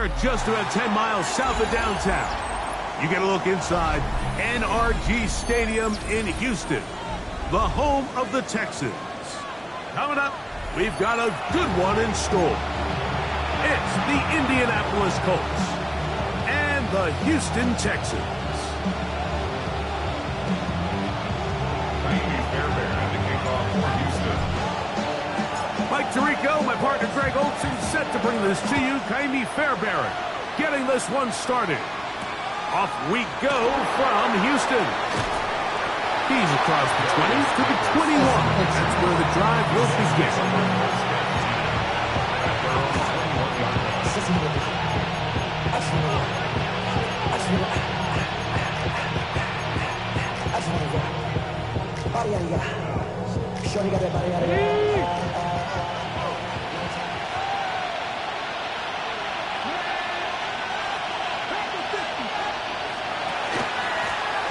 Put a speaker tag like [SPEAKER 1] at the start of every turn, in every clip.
[SPEAKER 1] are just about 10 miles south of downtown. You get a look inside NRG Stadium in Houston, the home of the Texans. Coming up, we've got a good one in store. It's the Indianapolis Colts and the Houston Texans. Mike Tirico, my partner Greg Olson, set to bring this to you. Ka'imi Fairbairn getting this one started. Off we go from Houston. He's across the 20 to the 21. That's where the drive will begin.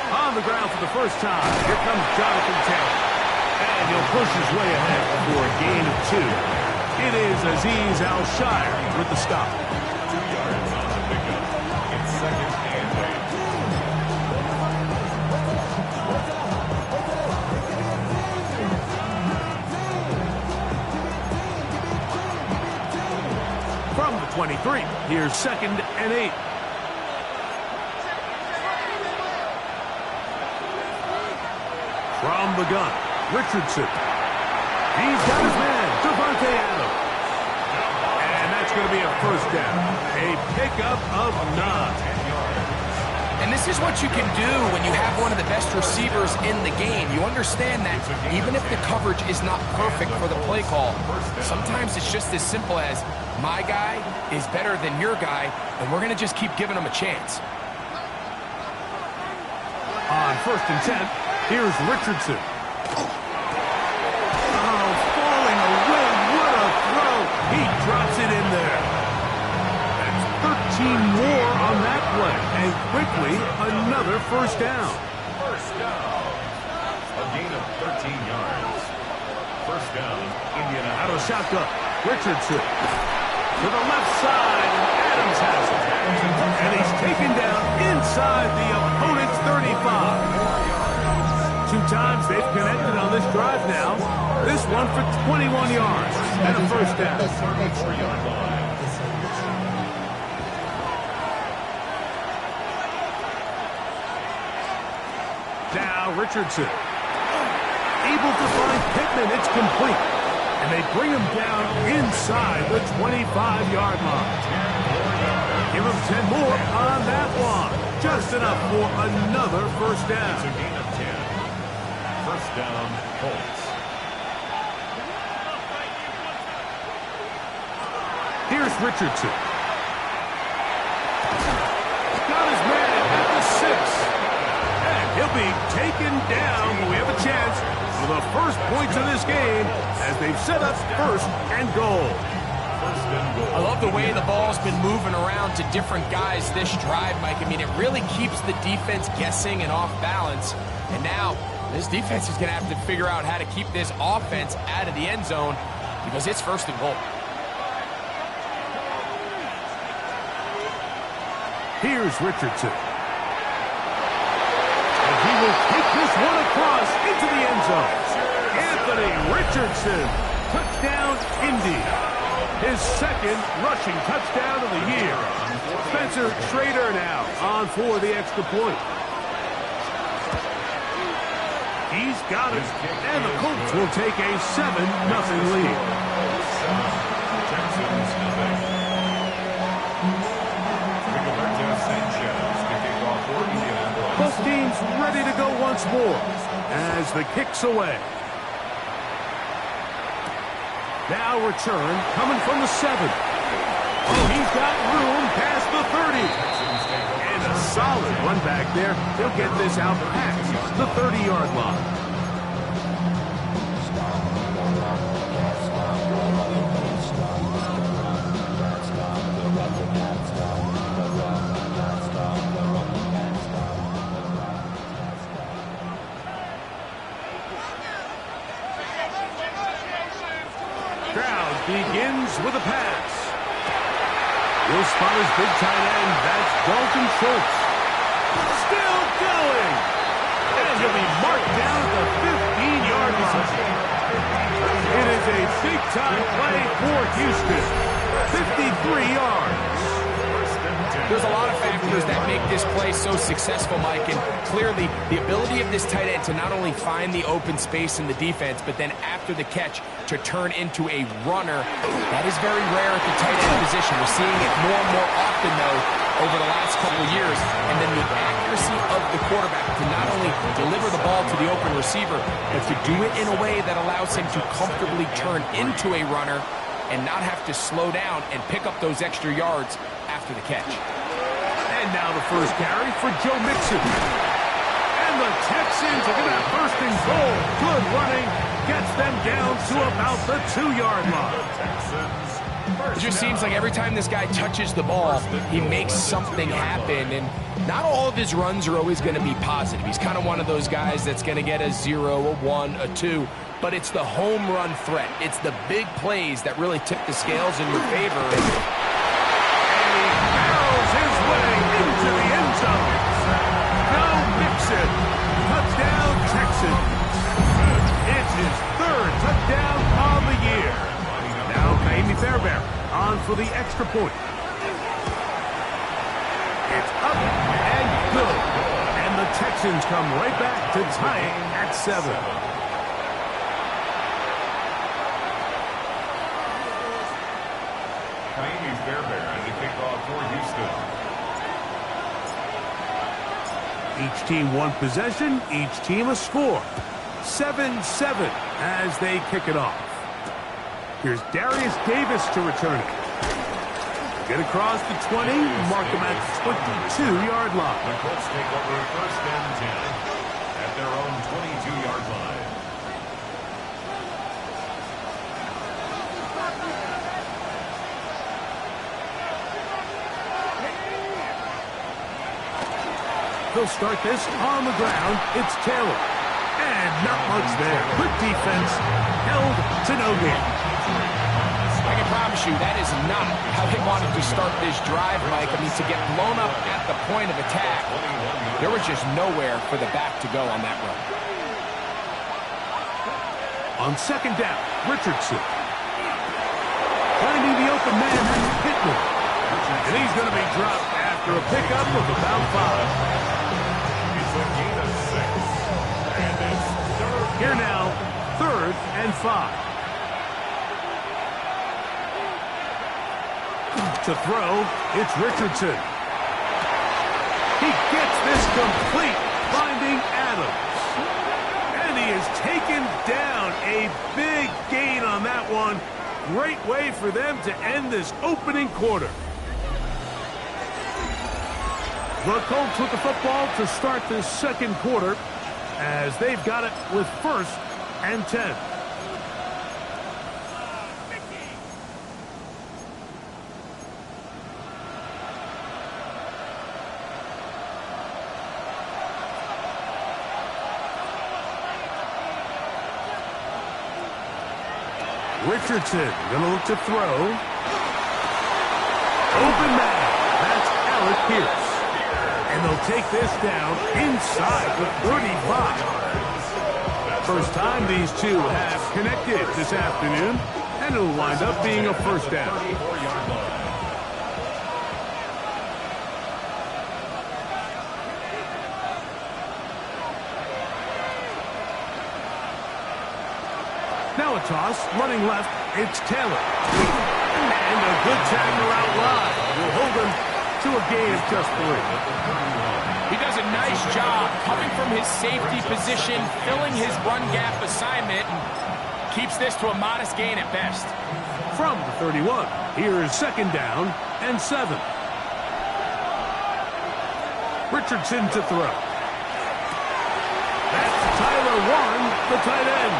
[SPEAKER 1] On the ground for the first time, here comes Jonathan Taylor. And he'll push his way ahead for a gain of 2. It is Azeez Al-Shaair with the stop.
[SPEAKER 2] 2 yards on the pickup. It's 2nd and
[SPEAKER 1] 8. From the 23, here's 2nd and 8. From the gun, Richardson. He's got his man, Davante Adams. And that's going to be a first down. A pickup of 9.
[SPEAKER 3] And this is what you can do when you have one of the best receivers in the game. You understand that even if the coverage is not perfect for the play call, sometimes it's just as simple as my guy is better than your guy, and we're going to just keep giving him a chance.
[SPEAKER 1] On 1st and 10, here's Richardson. Oh, falling away. What a throw. He drops it in there. That's 13 more on that play. And quickly, another first down.
[SPEAKER 2] First down. A gain of 13 yards. First down, Indianapolis.
[SPEAKER 1] Out of shotgun, Richardson. To the left side, and Adams has it. And he's taken down inside the opponent's 35. 2 times they've connected on this drive now. This one for 21 yards and a first down. Now Richardson. Able to find Pittman. It's complete. And they bring him down inside the 25-yard line. Give him 10 more on that one. Just enough for another first down.
[SPEAKER 2] It's a gain of 10. First down, Colts.
[SPEAKER 1] Here's Richardson. Got his man at the 6. And he'll be taken down, but we have a chance for the first points of this game as they've set up 1st and goal.
[SPEAKER 3] I love the way the ball's been moving around to different guys this drive, Mike. I mean, it really keeps the defense guessing and off balance. And now, this defense is going to have to figure out how to keep this offense out of the end zone because it's 1st and goal.
[SPEAKER 1] Here's Richardson. And he will take this one across into the end zone. Anthony Richardson, touchdown Indy. His 2nd rushing touchdown of the year. Spencer Schrader now on for the extra point. He's got it, and the Colts will take a 7-0 lead.
[SPEAKER 2] Texans nothing. Rigoberto Sanchez kicking off for Indianapolis.
[SPEAKER 1] Both teams ready to go once more as the kick's away. Now return coming from the 7. Oh, he's got room past the 30. And a solid run back there. He'll get this out past the 30-yard line. Stroud begins with a pass. He'll spot his big tight end. That's Dalton Schultz. Still going. And he'll be marked down at the 15-yard line. It is a big-time play for Houston. 53 yards.
[SPEAKER 3] There's a lot of factors that make this play so successful, Mike, and clearly the ability of this tight end to not only find the open space in the defense, but then after the catch to turn into a runner. That is very rare at the tight end position. We're seeing it more and more often, though, over the last couple of years. And then the accuracy of the quarterback to not only deliver the ball to the open receiver, but to do it in a way that allows him to comfortably turn into a runner and not have to slow down and pick up those extra yards after the catch.
[SPEAKER 1] And now the first carry for Joe Mixon. And the Texans are going to have first and goal. Good running. Gets them down to about the 2-yard line.
[SPEAKER 3] It just seems like every time this guy touches the ball, he makes something happen. And not all of his runs are always going to be positive. He's kind of one of those guys that's going to get a 0, a 1, a 2. But it's the home run threat. It's the big plays that really tip the scales in your favor.
[SPEAKER 1] And he barrels his way into the end zone. Joe Mixon. Touchdown, Texans. It's his third touchdown of the year. Now Ka'imi Fairbairn on for the extra point. It's up and good. And the Texans come right back to tie it at 7.
[SPEAKER 2] Ka'imi Fairbairn to kick off for Houston.
[SPEAKER 1] Each team one possession, each team a score. 7-7 as they kick it off. Here's Darius Davis to return it. Get across the 20, mark them at the 22-yard line.
[SPEAKER 2] The Colts take over first and 10 at their own 22-yard line.
[SPEAKER 1] They'll start this on the ground. It's Taylor. And not much there. Good defense. Held to no gain.
[SPEAKER 3] I can promise you that is not how they wanted to start this drive, Mike. I mean, to get blown up at the point of attack, there was just nowhere for the back to go on that run.
[SPEAKER 1] On second down, Richardson. Finding the open man, that's Pittman. And he's going to be dropped after a pickup of about 5. Here now, 3rd and 5. To throw, it's Richardson. He gets this complete, finding Adams. And he is taken down. A big gain on that one. Great way for them to end this opening quarter. The Colts with the football to start this second quarter as they've got it with 1st and 10. Richardson gonna look to throw. Open man. That's Alec Pierce. And they'll take this down inside the 35. First time these two have connected this afternoon, and it'll wind up being a first down. Now a toss, running left, it's Taylor. And a good tackle out wide will hold him to a gain of just 3.
[SPEAKER 3] He does a nice job coming from his safety position, filling his run gap assignment, and keeps this to a modest gain at best.
[SPEAKER 1] From the 31, here is 2nd down and 7. Richardson to throw. That's Tyler Warren, the tight end.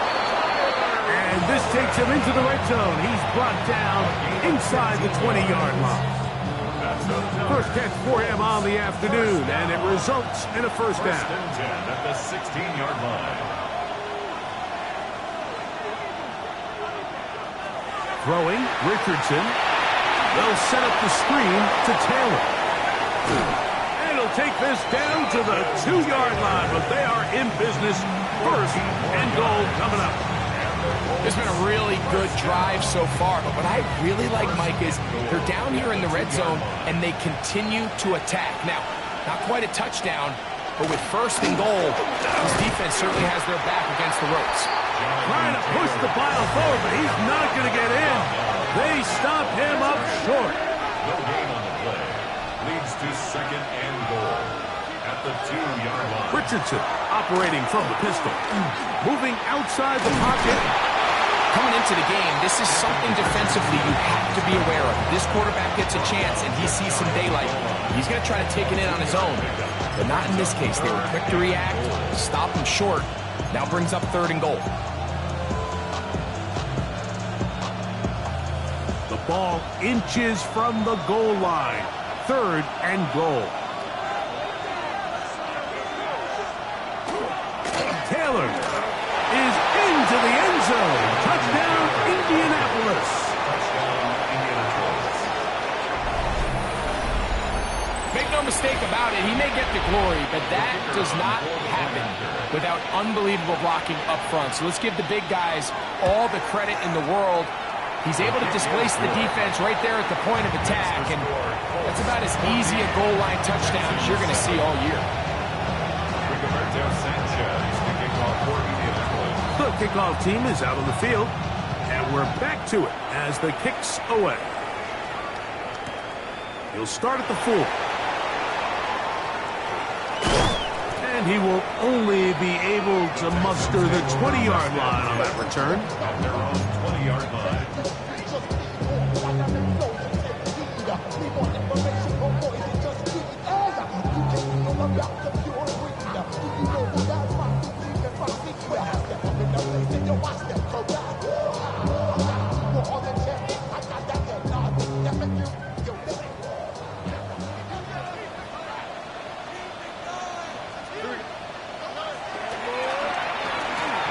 [SPEAKER 1] And this takes him into the red zone. He's brought down inside the 20-yard line. First catch for him on the afternoon, and it results in a first down.
[SPEAKER 2] First and 10 at the 16-yard line.
[SPEAKER 1] Throwing, Richardson. They'll set up the screen to Taylor. And he'll take this down to the 2-yard line, but they are in business. First and goal coming up.
[SPEAKER 3] It's been a really good drive so far, but what I really like, Mike, is they're down here in the red zone, and they continue to attack. Now, not quite a touchdown, but with first and goal, this defense certainly has their back against the ropes.
[SPEAKER 1] Trying to push the pile forward, but he's not going to get in. They stop him up short.
[SPEAKER 2] No gain on the play. Leads to second and goal at the 2-yard line.
[SPEAKER 1] Richardson operating from the pistol. Moving outside the pocket.
[SPEAKER 3] Coming into the game, this is something defensively you have to be aware of. This quarterback gets a chance and he sees some daylight. He's going to try to take it in on his own, but not in this case. They were quick to react, stop him short. Now brings up third and goal.
[SPEAKER 1] The ball inches from the goal line. Third and goal. Taylor is into the end zone. Touchdown, Indianapolis.
[SPEAKER 2] Touchdown, Indianapolis.
[SPEAKER 3] Make no mistake about it, he may get the glory, but that does not happen without unbelievable blocking up front. So let's give the big guys all the credit in the world. He's able to displace the defense right there at the point of attack, and that's about as easy a goal line touchdown as you're going to see all year.
[SPEAKER 2] Rigoberto Sanchez to kick off for Indianapolis.
[SPEAKER 1] The kickoff team is out on the field, and we're back to it as the kick's away. He'll start at the 4. And he will only be able to muster the 20-yard line on that return.
[SPEAKER 2] At their own 20-yard line.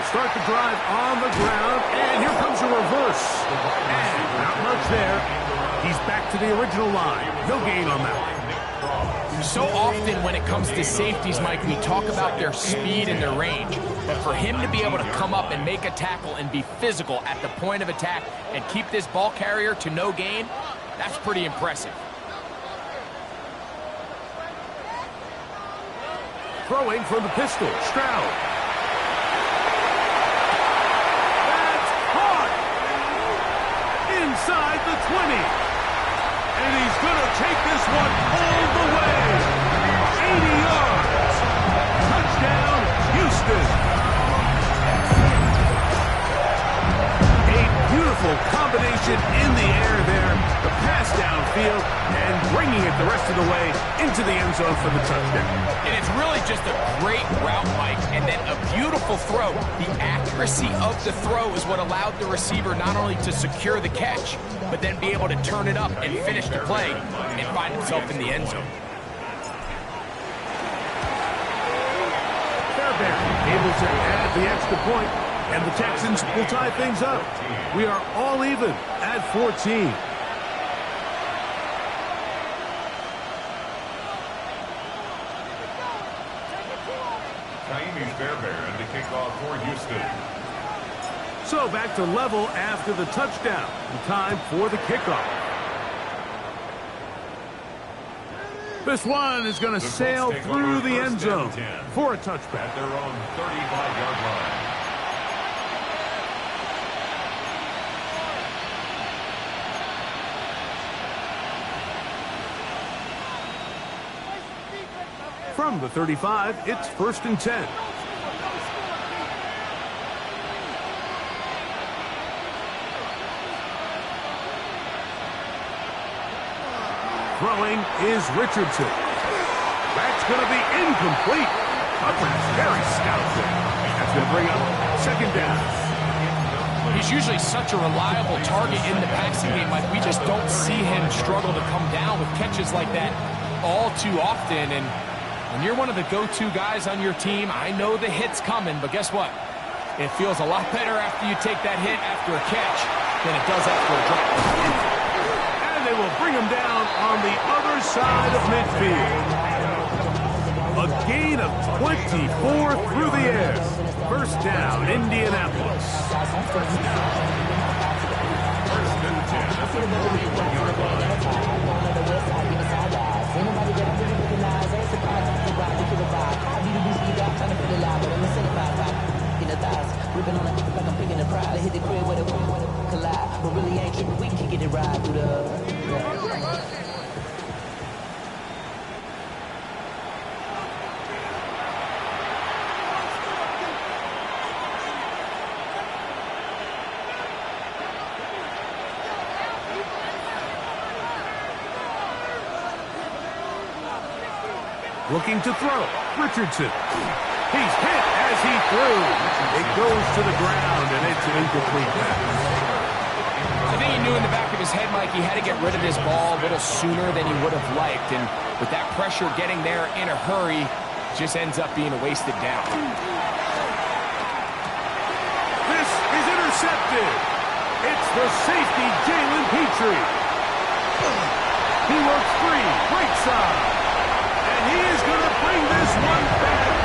[SPEAKER 1] Start the drive on the ground, and here comes a reverse. And not much there. He's back to the original line. No gain on that one.
[SPEAKER 3] So often when it comes to safeties, Mike, we talk about their speed and their range. But for him to be able to come up and make a tackle and be physical at the point of attack and keep this ball carrier to no gain, that's pretty impressive.
[SPEAKER 1] Throwing from the pistol, Stroud. Inside the 20. And he's going to take this one all the way. 80 yards. Touchdown, Houston. A beautiful combination in the air there. The pass downfield and bringing it the rest of the way into the end zone for the touchdown.
[SPEAKER 3] And it's really just a great route, Mike, and then a beautiful throw. The accuracy of the throw is what allowed the receiver not only to secure the catch, but then be able to turn it up and finish the play and find himself in the end zone.
[SPEAKER 1] Fairbairn able to add the extra point, and the Texans will tie things up. We are all even at 14.
[SPEAKER 2] Kaimi Fairbairn to kick off for Houston.
[SPEAKER 1] So back to level after the touchdown. Time for the kickoff. This one is going to sail through the end zone for a touchback.
[SPEAKER 2] At their own 35-yard line.
[SPEAKER 1] From the 35, it's 1st and 10. Throwing is Richardson. That's going to be incomplete. Coverage very stout there. That's going to bring up second down.
[SPEAKER 3] He's usually such a reliable target in the passing game. Like, we just don't see him struggle to come down with catches like that all too often. And when you're one of the go-to guys on your team, I know the hit's coming, but guess what? It feels a lot better after you take that hit after a catch than it does after a drop.
[SPEAKER 1] And And they will bring him down on the other side of midfield. A gain of 24 through the air. First down, Indianapolis.
[SPEAKER 2] First and 10 at the 41-yard line.
[SPEAKER 4] Ripping on it like I'm picking a prize. I hit the crib with a collide, but really ain't tripping. We can get it right through the.
[SPEAKER 1] Looking to throw. Richardson. He's hit as he threw. It goes to the ground, and it's an incomplete pass.
[SPEAKER 3] I think he knew in the back of his head, Mike, he had to get rid of this ball a little sooner than he would have liked. And with that pressure getting there in a hurry, just ends up being a wasted down.
[SPEAKER 1] This is intercepted. It's the safety, Jalen Petrie. He works free, right side. And he is going to bring this one back.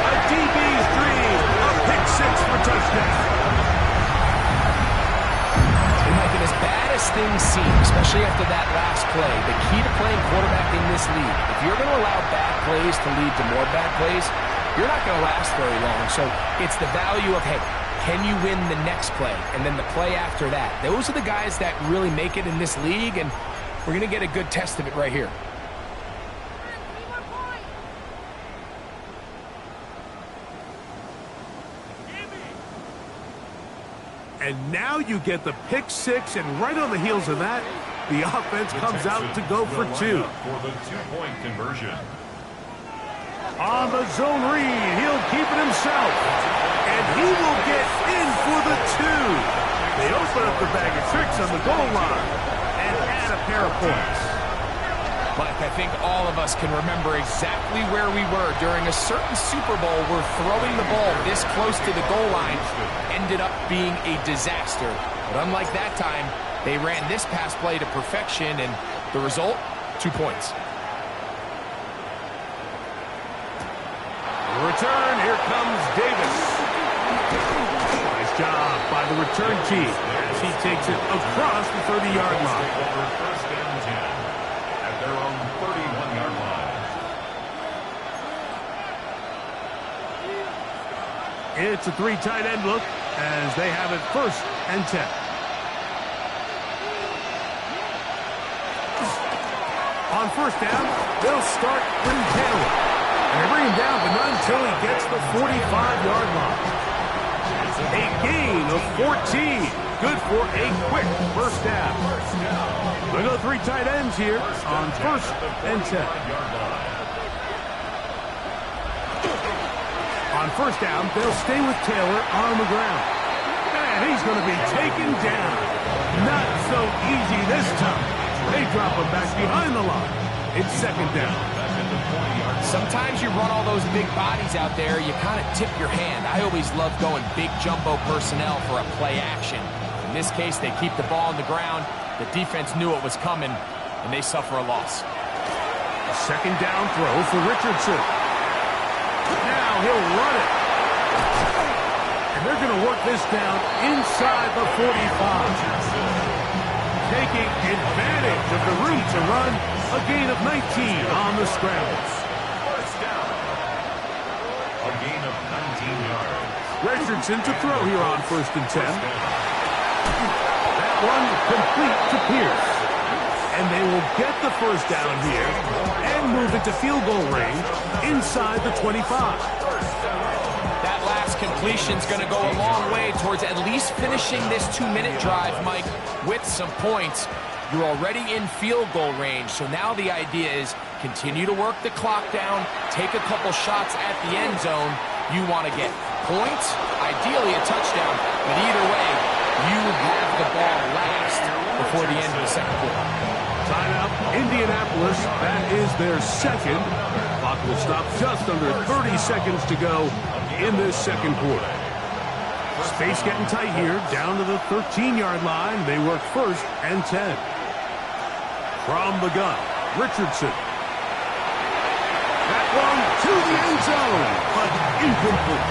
[SPEAKER 1] A DB's dream, a pick six for touchdown.
[SPEAKER 3] And like, as bad as things seem, especially after that last play, the key to playing quarterback in this league, if you're going to allow bad plays to lead to more bad plays, you're not going to last very long. So it's the value of, hey, can you win the next play? And then the play after that. Those are the guys that really make it in this league, and we're going to get a good test of it right here.
[SPEAKER 1] And now you get the pick six, and right on the heels of that, the offense comes out to go for two.
[SPEAKER 2] For the two-point conversion.
[SPEAKER 1] On the zone read, he'll keep it himself. And he will get in for the two. They open up the bag of tricks on the goal line and add a pair of points.
[SPEAKER 3] Mike, I think all of us can remember exactly where we were during a certain Super Bowl where throwing the ball this close to the goal line ended up being a disaster. But unlike that time, they ran this pass play to perfection, and the result, 2 points.
[SPEAKER 1] Return, here comes Davis. Nice job by the return team as he takes it across the 30-yard line.
[SPEAKER 2] First and 10 at their own 31-yard line.
[SPEAKER 1] It's a three tight end look as they have it first and 10. On first down, they'll start with Taylor. And they bring him down, but not until he gets the 45-yard line. A gain of 14. Good for a quick first down. They go three tight ends here on first and 10. On first down, they'll stay with Taylor on the ground. And he's going to be taken down. Not so easy this time. They drop him back behind the line. It's second down.
[SPEAKER 3] Sometimes you run all those big bodies out there, you kind of tip your hand. I always love going big jumbo personnel for a play action. In this case, they keep the ball on the ground. The defense knew it was coming, and they suffer a loss.
[SPEAKER 1] A second down throw for Richardson. Now he'll run it. And they're going to work this down inside the 45. Taking advantage of the room to run, a gain of 19 on the scrambles.
[SPEAKER 2] First down. A gain of 19 yards.
[SPEAKER 1] Richardson to throw here on first and 10. That one complete to Pierce. And they will get the first down here and move it to field goal range inside the 25.
[SPEAKER 3] That last completion's going to go a long way towards at least finishing this 2-minute drive, Mike, with some points. You're already in field goal range, so now the idea is continue to work the clock down, take a couple shots at the end zone. You want to get points, ideally a touchdown, but either way, you have the ball last before the end of the second quarter.
[SPEAKER 1] Timeout, Indianapolis. That is their second. Clock will stop just under 30 seconds to go in this second quarter. Space getting tight here, down to the 13-yard line. They work first and 10. From the gun, Richardson. That one to the end zone, but incomplete.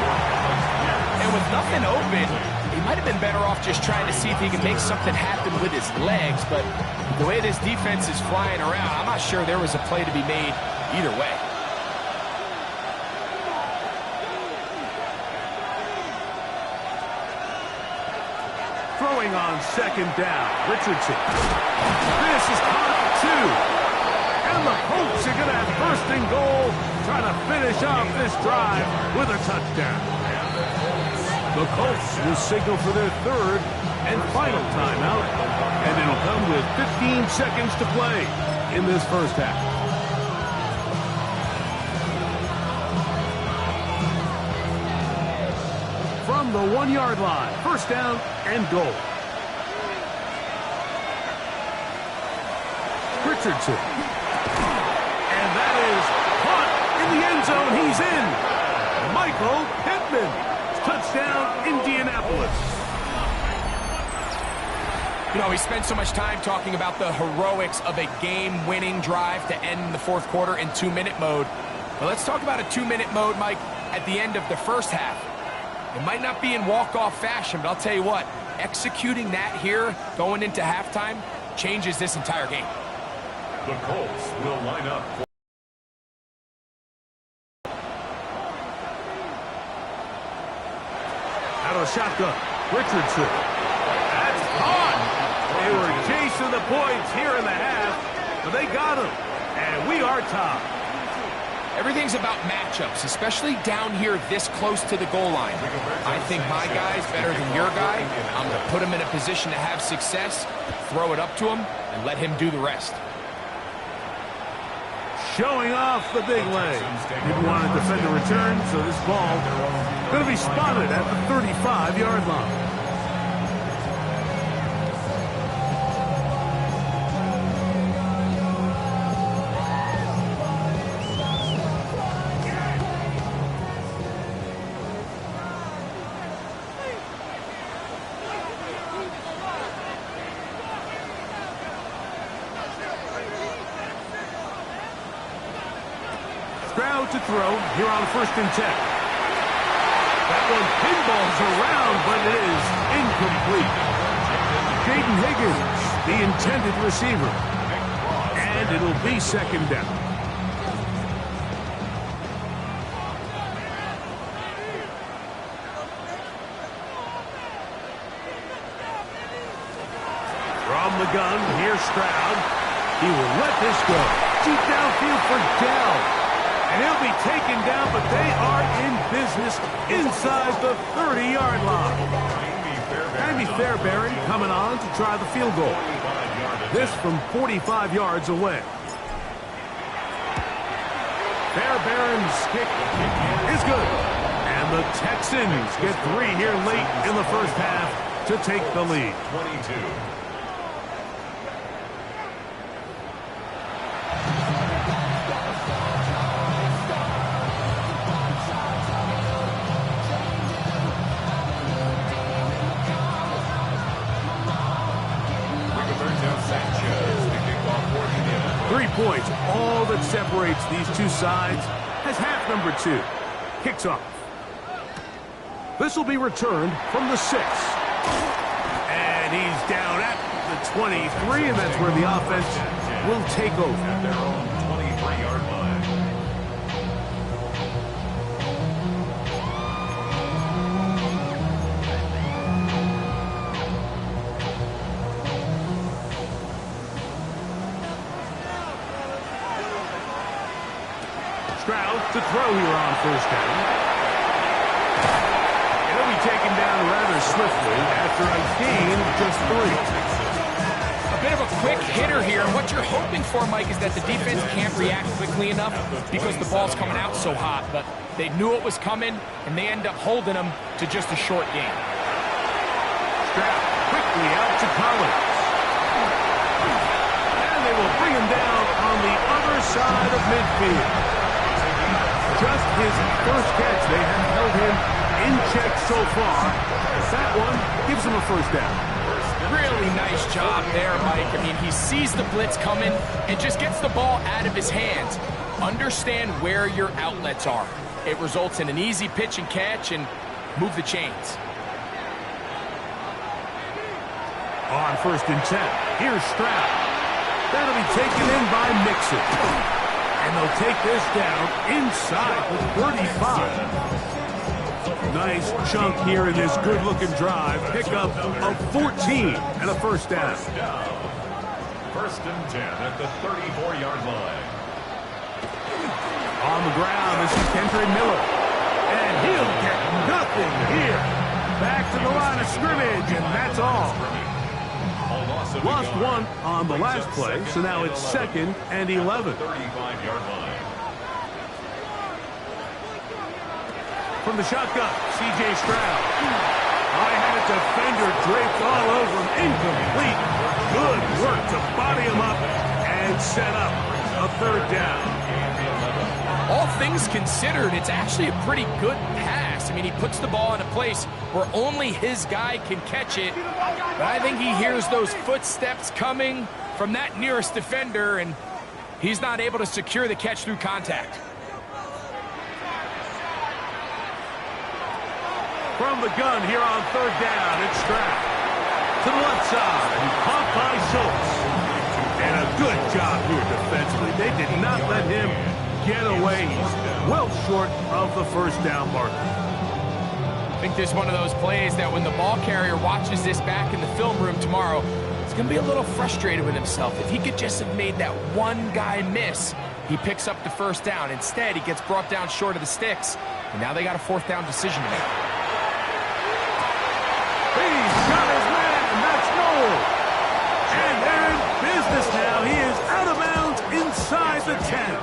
[SPEAKER 3] And with nothing open, he might have been better off just trying to see if he can make something happen with his legs, but the way this defense is flying around, I'm not sure there was a play to be made either way.
[SPEAKER 1] Throwing on second down, Richardson. This is caught 2. And the Colts are going to have first and goal, trying to finish off this drive with a touchdown. The Colts will signal for their third and final timeout, and it'll come with 15 seconds to play in this first half. From the 1-yard line, first down and goal. Richardson. And that is caught in the end zone. He's in. Michael Pittman. Touchdown, Indianapolis.
[SPEAKER 3] You know, we spent so much time talking about the heroics of a game-winning drive to end the fourth quarter in 2-minute mode. But let's talk about a 2-minute mode, Mike, at the end of the first half. It might not be in walk-off fashion, but I'll tell you what, executing that here going into halftime changes this entire game.
[SPEAKER 2] The Colts will line up.
[SPEAKER 1] Out of the shotgun, Richardson. That's caught. They were chasing the points here in the half, but they got him. And we are tied.
[SPEAKER 3] Everything's about matchups, especially down here this close to the goal line. I think my guy's better than your guy. I'm going to put him in a position to have success, throw it up to him, and let him do the rest.
[SPEAKER 1] Showing off the big leg. Didn't want to defend the return, so this ball going to be spotted at the 35-yard line. Stroud to throw here on 1st and 10. That one pinballs around, but it is incomplete. Jaden Higgins, the intended receiver. And it'll be second down. From the gun, here's Stroud. He will let this go. Deep downfield for Dell. And he'll be taken down, but they are in business inside the 30-yard line. Jamie Fairbairn coming on to try the field goal. This from 45 yards away. Fairbairn's kick is good. And the Texans get 3 here late in the first half to take the lead.
[SPEAKER 2] 22.
[SPEAKER 1] Points, all that separates these two sides as half number 2 kicks off. This will be returned from the 6. And he's down at the 23, and that's where the offense will take over.
[SPEAKER 2] At their own 23-yard line.
[SPEAKER 1] Stroud to throw here on 1st down. It'll be taken down rather swiftly after a gain of just 3.
[SPEAKER 3] A bit of a quick hitter here. What you're hoping for, Mike, is that the defense can't react quickly enough because the ball's coming out so hot. But they knew it was coming, and they end up holding them to just a short gain.
[SPEAKER 1] Stroud quickly out to Collins. And they will bring him down on the other side of midfield. Just his first catch. They have held him in check so far. That one gives him a first down.
[SPEAKER 3] Really nice job there, Mike. I mean, he sees the blitz coming and just gets the ball out of his hands. Understand where your outlets are. It results in an easy pitch and catch and move the chains.
[SPEAKER 1] On 1st and 10, here's Stroud. That'll be taken in by Mixon. And they'll take this down inside the 35. Nice chunk here in this good-looking drive. Pickup of 14 and a 1st down.
[SPEAKER 2] 1st and 10 at the 34-yard line.
[SPEAKER 1] On the ground, this is Kendre Miller. And he'll get nothing here. Back to the line of scrimmage, and that's all. Lost one on the last play, so now it's 2nd and 11.
[SPEAKER 2] 35-yard line.
[SPEAKER 1] From the shotgun, C.J. Stroud. I had a defender draped all over him. Incomplete. Good work to body him up and set up a 3rd down.
[SPEAKER 3] All things considered, it's actually a pretty good pass. I mean, he puts the ball in a place where only his guy can catch it. But I think he hears those footsteps coming from that nearest defender, and he's not able to secure the catch through contact.
[SPEAKER 1] From the gun here on 3rd down, it's Stroud. To the left side, and caught by Schultz. And a good job here defensively. They did not let him get away. He's well short of the 1st down marker.
[SPEAKER 3] I think this is one of those plays that when the ball carrier watches this back in the film room tomorrow, he's going to be a little frustrated with himself. If he could just have made that one guy miss, he picks up the 1st down. Instead, he gets brought down short of the sticks, and now they got a 4th down decision to make.
[SPEAKER 1] He's got his man, and that's Noel. And they're in business now. He is out of bounds inside the 10.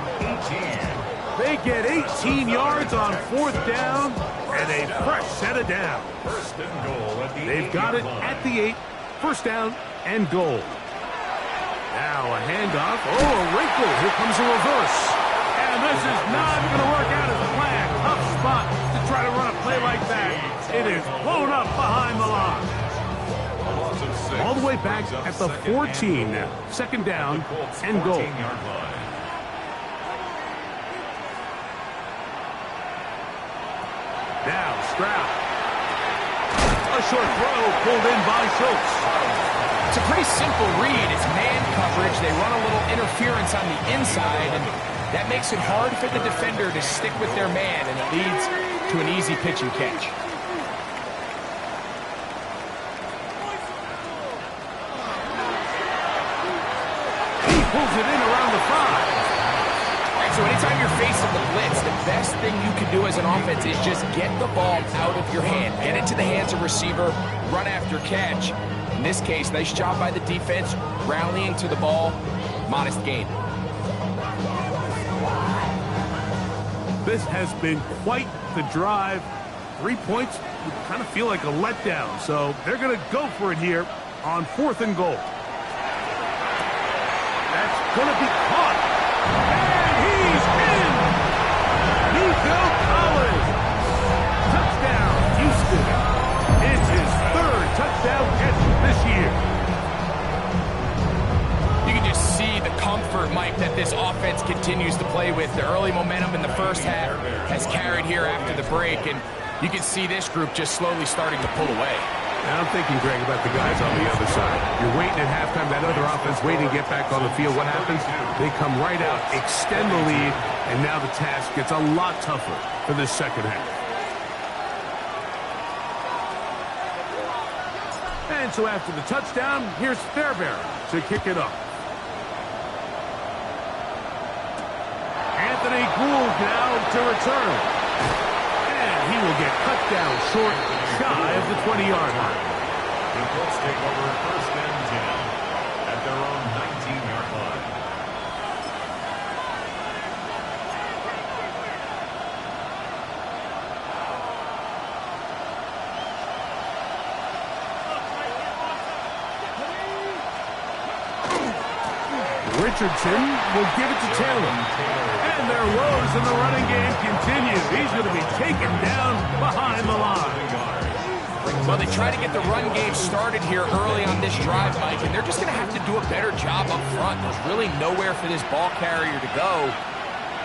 [SPEAKER 1] They get 18 yards on 4th down and a fresh set of downs.
[SPEAKER 2] 1st and goal at the 8.
[SPEAKER 1] They've got it at the 8. 1st down and goal. Now a handoff. Oh, a wrinkle. Here comes a reverse. And this is not going to work out as planned. Tough spot to try to run a play like that. It is blown up behind the line. All the way back at the 14 now. 2nd down and goal. Now Stroud. A short throw pulled in by Schultz.
[SPEAKER 3] It's a pretty simple read. It's man coverage. They run a little interference on the inside, and that makes it hard for the defender to stick with their man, and it leads to an easy pitch and catch.
[SPEAKER 1] He pulls it in around the 5.
[SPEAKER 3] So anytime you're facing the blitz, the best thing you can do as an offense is just get the ball out of your hand. Get it to the hands of receiver, run after catch. In this case, nice job by the defense, rallying to the ball, modest gain.
[SPEAKER 1] This has been quite the drive. 3 points would kind of feel like a letdown, so they're going to go for it here on 4th and goal. That's going to be caught. And he's in! Nico Collins. Touchdown, Houston. It's his 3rd touchdown catch this year.
[SPEAKER 3] You can just see the comfort, Mike, that this offense continues to play with. The early momentum in the 1st half has carried here after the break, and you can see this group just slowly starting to pull away.
[SPEAKER 1] And I'm thinking, Greg, about the guys on the other side. You're waiting at halftime, that other offense waiting to get back on the field. What happens? They come right out, extend the lead, and now the task gets a lot tougher for this 2nd half. And so after the touchdown, here's Fairbairn to kick it off. Anthony Gould now to return. And he will get cut down short, shy of the 20-yard line.
[SPEAKER 2] The Colts take over 1st and 10 at their own 19-yard line.
[SPEAKER 1] Richardson will give it to Taylor. And their woes in the running game continue. He's going to be taken down behind the line.
[SPEAKER 3] Well, they try to get the run game started here early on this drive, Mike, and they're just going to have to do a better job up front. There's really nowhere for this ball carrier to go.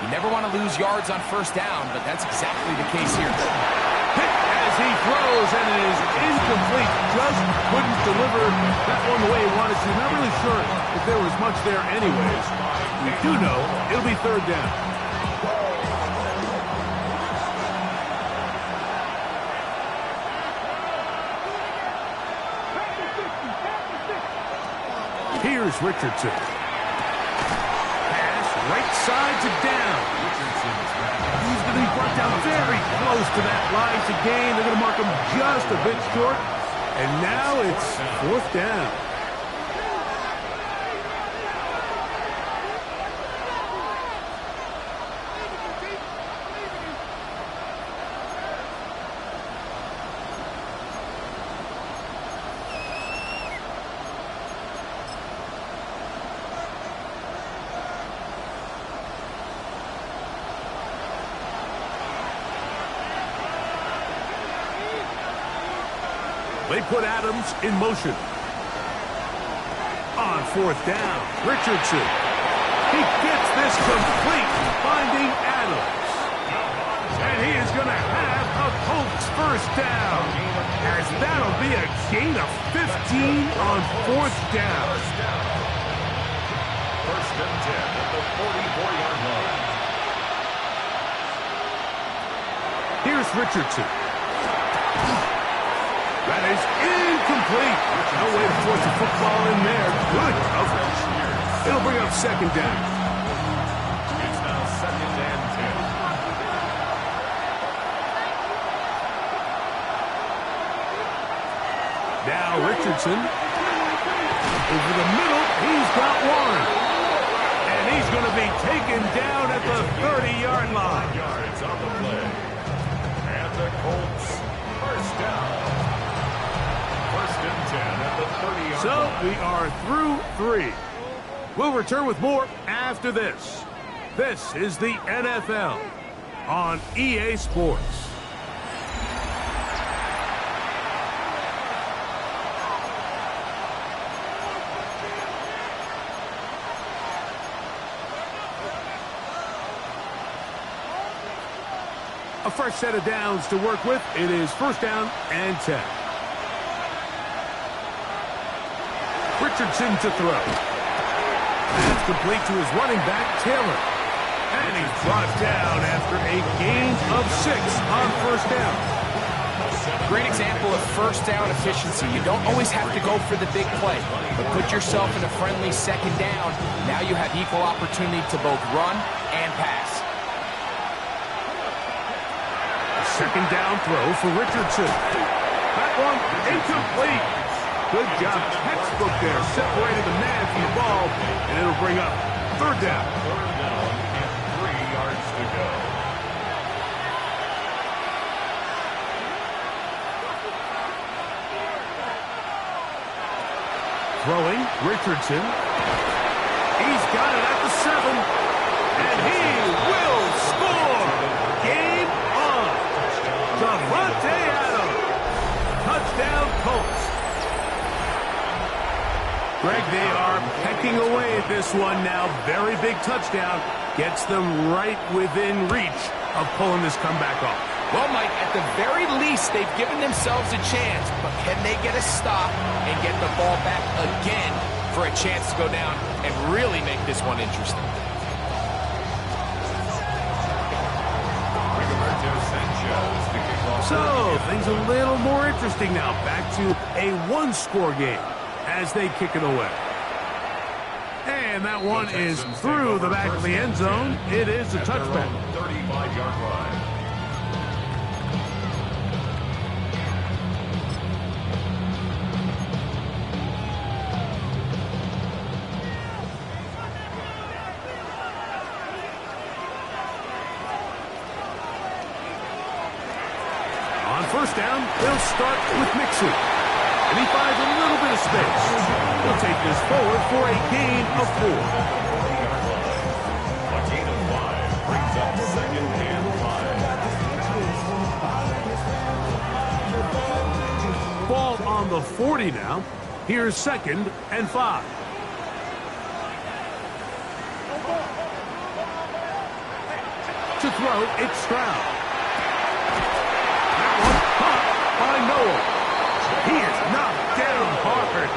[SPEAKER 3] You never want to lose yards on first down, but that's exactly the case here.
[SPEAKER 1] Hit as he throws, and it is incomplete. Just couldn't deliver that one the way he wanted to. Not really sure if there was much there anyways. We do know it'll be third down. Here's Richardson. Pass right side to down. He's going to be brought down very close to that line to gain. They're going to mark him just a bit short. And now it's fourth down. They put Adams in motion. On fourth down, Richardson. He gets this complete, finding Adams. And he is going to have a Colts first down. As that'll be a gain of 15 on fourth down.
[SPEAKER 2] First and 10 at the 44-yard line.
[SPEAKER 1] Here's Richardson. That is incomplete. No way to force the football in there. Good coverage. It'll bring up second down.
[SPEAKER 2] It's now second and 10.
[SPEAKER 1] Now Richardson. Over the middle, he's got one. And he's going to be taken down at the 30-yard line.
[SPEAKER 2] Yards on the play. And the Colts first down. First and 10 at the 30-yard
[SPEAKER 1] So
[SPEAKER 2] line.
[SPEAKER 1] we are through 3. We'll return with more after this. This is the NFL on EA Sports. A fresh set of downs to work with. It is first down and 10. Richardson to throw. That's complete to his running back, Taylor. And he's brought down after a gain of 6 on first down.
[SPEAKER 3] Great example of first down efficiency. You don't always have to go for the big play, but put yourself in a friendly second down. Now you have equal opportunity to both run and pass.
[SPEAKER 1] Second down throw for Richardson. That one incomplete. Good job. Textbook there. Separated the man from the ball, and it'll bring up third down.
[SPEAKER 2] Third down and 3 yards to go.
[SPEAKER 1] Throwing, Richardson. He's got it at the 7. And he will score. Game on. Davante Adams. Touchdown Colts. Greg, they are pecking away at this one now. Very big touchdown. Gets them right within reach of pulling this comeback off.
[SPEAKER 3] Well, Mike, at the very least, they've given themselves a chance, but can they get a stop and get the ball back again for a chance to go down and really make this one interesting?
[SPEAKER 1] So, things a little more interesting now. Back to a one-score game as they kick it away. And that one is through the back of the end zone. It is a touchback.
[SPEAKER 2] 35-yard line.
[SPEAKER 1] On first down, they'll start with Mixon. And he finds a little bit of space. He'll take this forward for a gain of 4.
[SPEAKER 2] A gain of 5 brings up second and 5.
[SPEAKER 1] On the 40 now. Here's 2nd and 5. To throw, it's Stroud. That one caught by Noel. He is knocked down hard.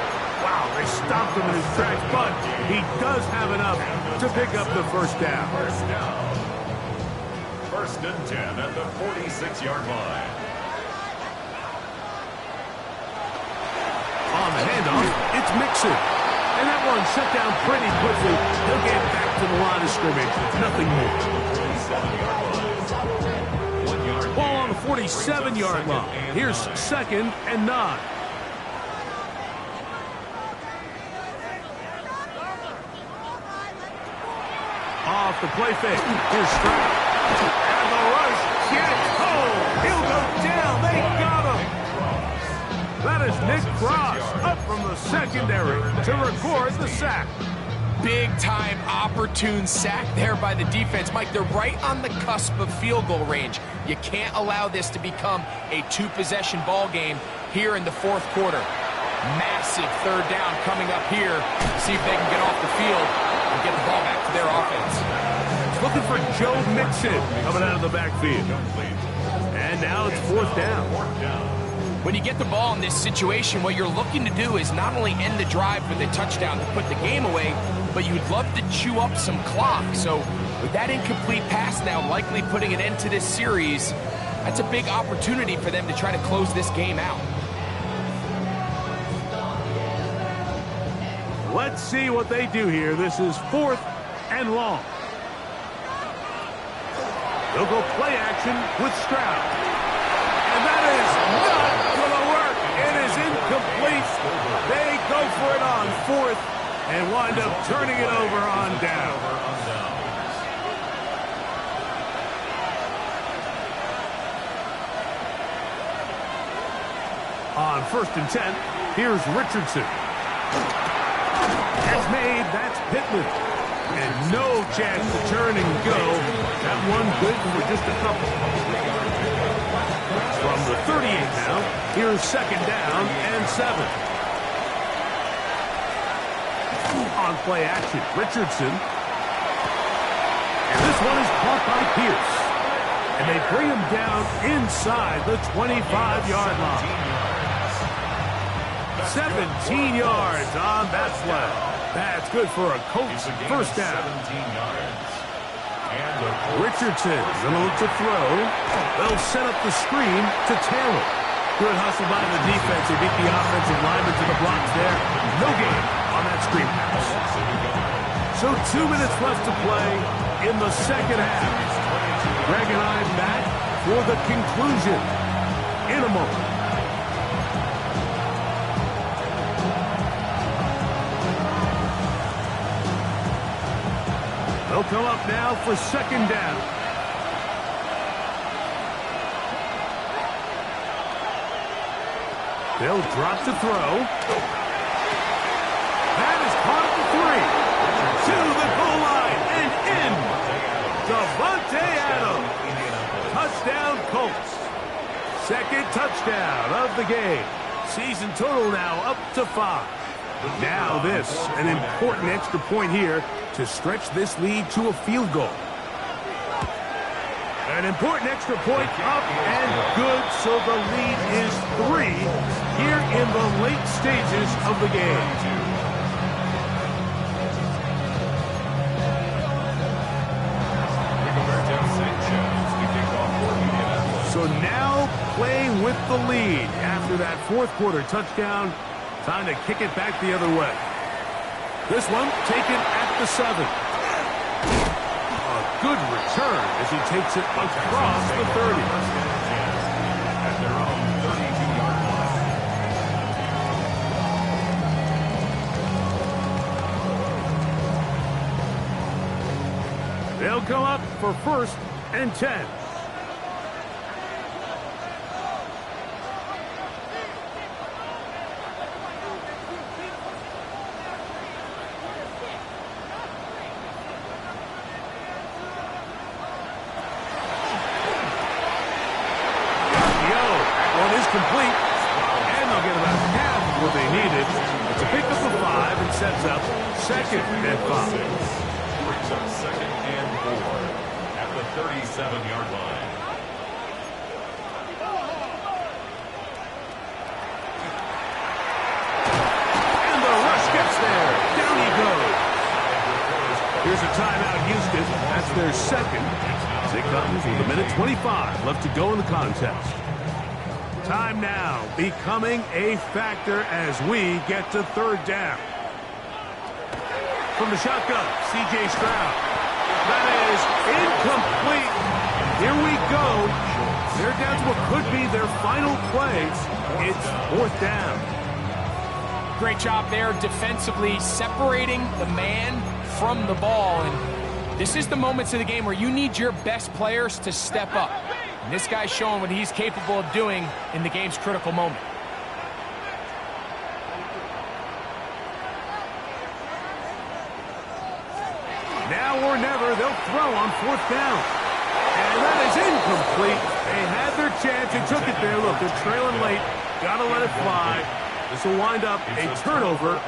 [SPEAKER 1] Wow, they stopped him in his tracks, but he does have enough to pick up the first down.
[SPEAKER 2] First down. 1st and 10 at the 46-yard line.
[SPEAKER 1] On the handoff, it's Mixon. And that one shut down pretty quickly. He'll get back to the line of scrimmage. Nothing more. Ball on the 47-yard line. Here's 2nd and 9. Off the play fake. Here's Stroud. And the rush gets home. He'll go down. They got him. That is Nick Cross up from the secondary to record the sack.
[SPEAKER 3] Big-time opportune sack there by the defense. Mike, they're right on the cusp of field goal range. You can't allow this to become a two-possession ball game here in the 4th quarter. Massive 3rd down coming up here. See if they can get off the field and get the ball back to their offense.
[SPEAKER 1] Looking for Joe Mixon coming out of the backfield. And now it's 4th down.
[SPEAKER 3] When you get the ball in this situation, what you're looking to do is not only end the drive with a touchdown to put the game away, but you'd love to chew up some clock. So with that incomplete pass now likely putting an end to this series, that's a big opportunity for them to try to close this game out.
[SPEAKER 1] Let's see what they do here. This is 4th and long. They'll go play action with Stroud. And that is not going to work. It is incomplete. They go for it on 4th and wind up turning it over on down. On 1st and 10, here's Richardson. That's made. That's Pittman. And no chance to turn and go. That one good for just a couple. From the 38 now, here's 2nd down and 7. On play action, Richardson. And this one is caught by Pierce. And they bring him down inside the 25-yard line. 17 yards on that play. That's good for a Colts 1st down. Richardson going to look to throw. They'll set up the screen to Taylor. Good hustle by the defense. They beat the offensive lineman to the blocks there. No gain on that screen pass. So 2 minutes left to play in the 2nd half. Greg and I back for the conclusion in a moment. They'll come up now for 2nd down. They'll drop to throw. That is caught at the 3. To the goal line and in. Davante Adams. Touchdown Colts. 2nd touchdown of the game. Season total now up to 5. Now this, an important extra point here to stretch this lead to a field goal. An important extra point up and good, so the lead is 3 here in the late stages of the game. So now playing with the lead after that 4th quarter touchdown. Time to kick it back the other way. This one taken at the 7. A good return as he takes it across the 30.
[SPEAKER 2] At their own 32-yard line.
[SPEAKER 1] They'll come up for 1st and 10. Complete, and they'll get about half needed. It's a pickup of 5 and sets up second and 5.
[SPEAKER 2] Brings up second and 4 at the 37-yard line.
[SPEAKER 1] And the rush gets there. Down he goes. Here's a timeout, Houston. That's their second. As it comes with 1:25 left to go in the contest. Time now becoming a factor as we get to third down. From the shotgun, C.J. Stroud. That is incomplete. Here we go. They're down to what could be their final play. It's fourth down.
[SPEAKER 3] Great job there defensively, separating the man from the ball. And this is the moments of the game where you need your best players to step up. And this guy's showing what he's capable of doing in the game's critical moment.
[SPEAKER 1] Now or never, they'll throw on fourth down. And that is incomplete. They had their chance. They took it there. Look, they're trailing late. Got to let it fly. This will wind up a turnover.